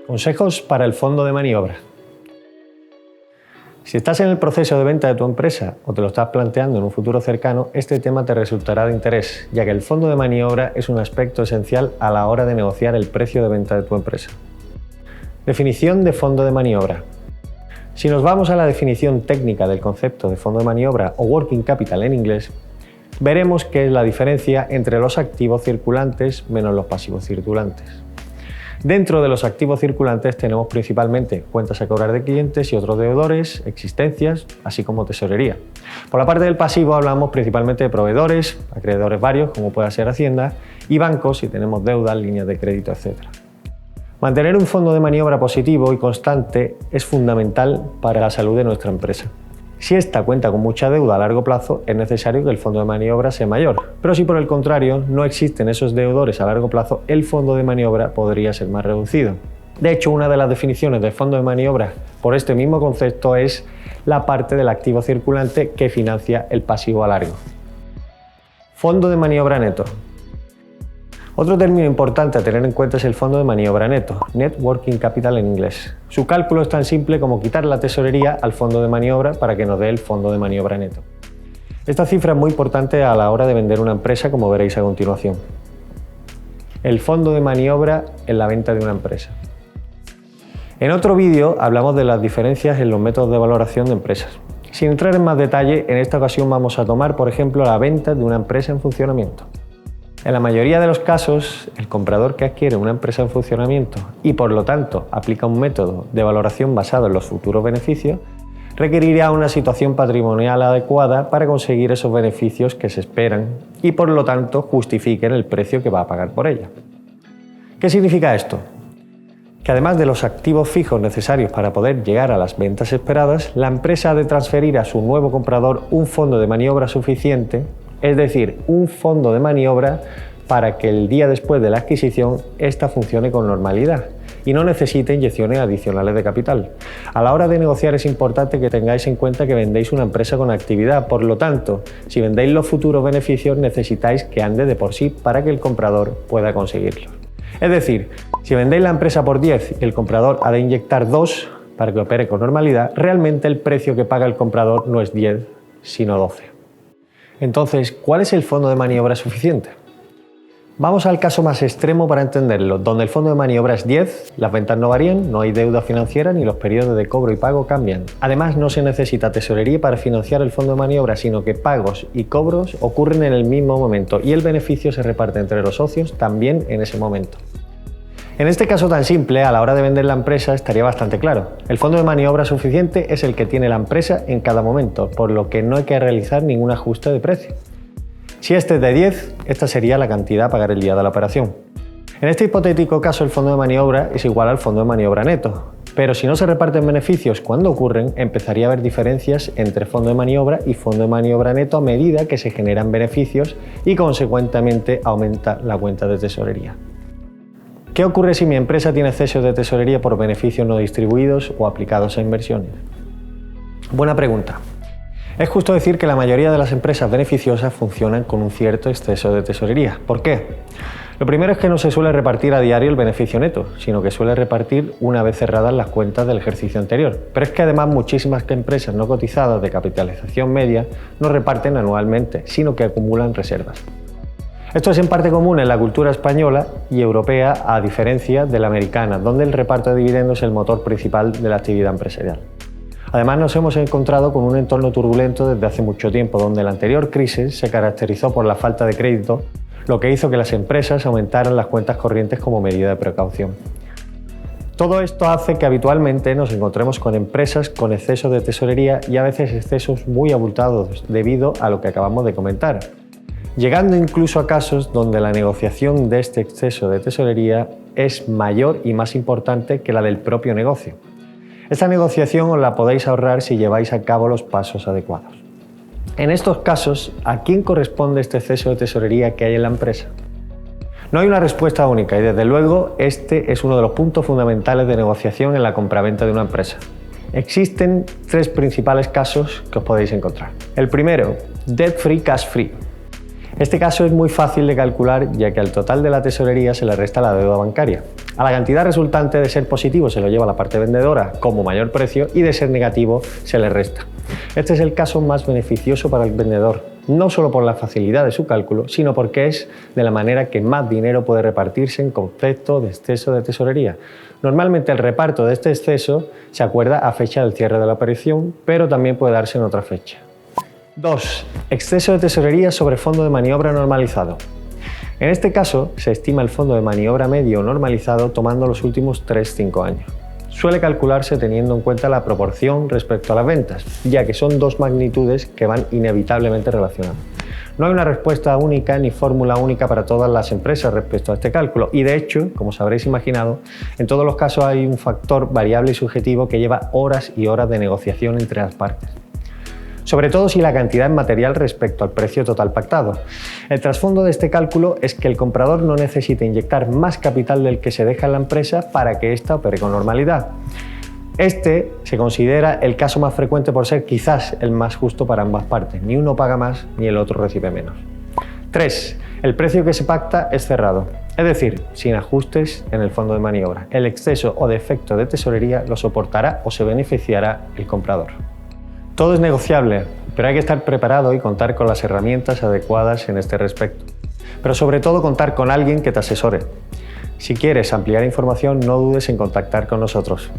Consejos para el fondo de maniobra. Si estás en el proceso de venta de tu empresa o te lo estás planteando en un futuro cercano, este tema te resultará de interés, ya que el fondo de maniobra es un aspecto esencial a la hora de negociar el precio de venta de tu empresa. Definición de fondo de maniobra. Si nos vamos a la definición técnica del concepto de fondo de maniobra o working capital en inglés, veremos que es la diferencia entre los activos circulantes menos los pasivos circulantes. Dentro de los activos circulantes tenemos principalmente cuentas a cobrar de clientes y otros deudores, existencias, así como tesorería. Por la parte del pasivo hablamos principalmente de proveedores, acreedores varios, como pueda ser Hacienda, y bancos si tenemos deudas, líneas de crédito, etc. Mantener un fondo de maniobra positivo y constante es fundamental para la salud de nuestra empresa. Si esta cuenta con mucha deuda a largo plazo, es necesario que el fondo de maniobra sea mayor. Pero si por el contrario no existen esos deudores a largo plazo, el fondo de maniobra podría ser más reducido. De hecho, una de las definiciones del fondo de maniobra por este mismo concepto es la parte del activo circulante que financia el pasivo a largo. Fondo de maniobra neto. Otro término importante a tener en cuenta es el fondo de maniobra neto, Net Working Capital en inglés. Su cálculo es tan simple como quitar la tesorería al fondo de maniobra para que nos dé el fondo de maniobra neto. Esta cifra es muy importante a la hora de vender una empresa, como veréis a continuación. El fondo de maniobra en la venta de una empresa. En otro vídeo hablamos de las diferencias en los métodos de valoración de empresas. Sin entrar en más detalle, en esta ocasión vamos a tomar, por ejemplo, la venta de una empresa en funcionamiento. En la mayoría de los casos, el comprador que adquiere una empresa en funcionamiento y por lo tanto aplica un método de valoración basado en los futuros beneficios, requerirá una situación patrimonial adecuada para conseguir esos beneficios que se esperan y por lo tanto justifiquen el precio que va a pagar por ella. ¿Qué significa esto? Que además de los activos fijos necesarios para poder llegar a las ventas esperadas, la empresa ha de transferir a su nuevo comprador un fondo de maniobra suficiente, es decir, un fondo de maniobra para que el día después de la adquisición ésta funcione con normalidad y no necesite inyecciones adicionales de capital. A la hora de negociar es importante que tengáis en cuenta que vendéis una empresa con actividad, por lo tanto, si vendéis los futuros beneficios necesitáis que ande de por sí para que el comprador pueda conseguirlos. Es decir, si vendéis la empresa por 10 y el comprador ha de inyectar 2 para que opere con normalidad, realmente el precio que paga el comprador no es 10, sino 12. Entonces, ¿cuál es el fondo de maniobra suficiente? Vamos al caso más extremo para entenderlo, donde el fondo de maniobra es 10, las ventas no varían, no hay deuda financiera ni los periodos de cobro y pago cambian. Además, no se necesita tesorería para financiar el fondo de maniobra, sino que pagos y cobros ocurren en el mismo momento y el beneficio se reparte entre los socios también en ese momento. En este caso tan simple, a la hora de vender la empresa estaría bastante claro. El fondo de maniobra suficiente es el que tiene la empresa en cada momento, por lo que no hay que realizar ningún ajuste de precio. Si este es de 10, esta sería la cantidad a pagar el día de la operación. En este hipotético caso, el fondo de maniobra es igual al fondo de maniobra neto, pero si no se reparten beneficios cuando ocurren, empezaría a haber diferencias entre fondo de maniobra y fondo de maniobra neto a medida que se generan beneficios y consecuentemente aumenta la cuenta de tesorería. ¿Qué ocurre si mi empresa tiene excesos de tesorería por beneficios no distribuidos o aplicados a inversiones? Buena pregunta. Es justo decir que la mayoría de las empresas beneficiosas funcionan con un cierto exceso de tesorería. ¿Por qué? Lo primero es que no se suele repartir a diario el beneficio neto, sino que suele repartir una vez cerradas las cuentas del ejercicio anterior. Pero es que además muchísimas empresas no cotizadas de capitalización media no reparten anualmente, sino que acumulan reservas. Esto es en parte común en la cultura española y europea, a diferencia de la americana, donde el reparto de dividendos es el motor principal de la actividad empresarial. Además, nos hemos encontrado con un entorno turbulento desde hace mucho tiempo, donde la anterior crisis se caracterizó por la falta de crédito, lo que hizo que las empresas aumentaran las cuentas corrientes como medida de precaución. Todo esto hace que habitualmente nos encontremos con empresas con exceso de tesorería y a veces excesos muy abultados debido a lo que acabamos de comentar, llegando incluso a casos donde la negociación de este exceso de tesorería es mayor y más importante que la del propio negocio. Esta negociación os la podéis ahorrar si lleváis a cabo los pasos adecuados. En estos casos, ¿a quién corresponde este exceso de tesorería que hay en la empresa? No hay una respuesta única y desde luego este es uno de los puntos fundamentales de negociación en la compraventa de una empresa. Existen 3 principales casos que os podéis encontrar. El primero, debt free, cash free. Este caso es muy fácil de calcular ya que al total de la tesorería se le resta la deuda bancaria. A la cantidad resultante, de ser positivo, se lo lleva la parte vendedora como mayor precio y de ser negativo se le resta. Este es el caso más beneficioso para el vendedor, no solo por la facilidad de su cálculo, sino porque es de la manera que más dinero puede repartirse en concepto de exceso de tesorería. Normalmente el reparto de este exceso se acuerda a fecha del cierre de la operación, pero también puede darse en otra fecha. 2. Exceso de tesorería sobre fondo de maniobra normalizado. En este caso, se estima el fondo de maniobra medio normalizado tomando los últimos 3-5 años. Suele calcularse teniendo en cuenta la proporción respecto a las ventas, ya que son dos magnitudes que van inevitablemente relacionadas. No hay una respuesta única ni fórmula única para todas las empresas respecto a este cálculo y, de hecho, como os habréis imaginado, en todos los casos hay un factor variable y subjetivo que lleva horas y horas de negociación entre las partes. Sobre todo si la cantidad es material respecto al precio total pactado. El trasfondo de este cálculo es que el comprador no necesita inyectar más capital del que se deja en la empresa para que ésta opere con normalidad. Este se considera el caso más frecuente por ser quizás el más justo para ambas partes. Ni uno paga más ni el otro recibe menos. 3. El precio que se pacta es cerrado, es decir, sin ajustes en el fondo de maniobra. El exceso o defecto de tesorería lo soportará o se beneficiará el comprador. Todo es negociable, pero hay que estar preparado y contar con las herramientas adecuadas en este respecto. Pero sobre todo contar con alguien que te asesore. Si quieres ampliar información, no dudes en contactar con nosotros.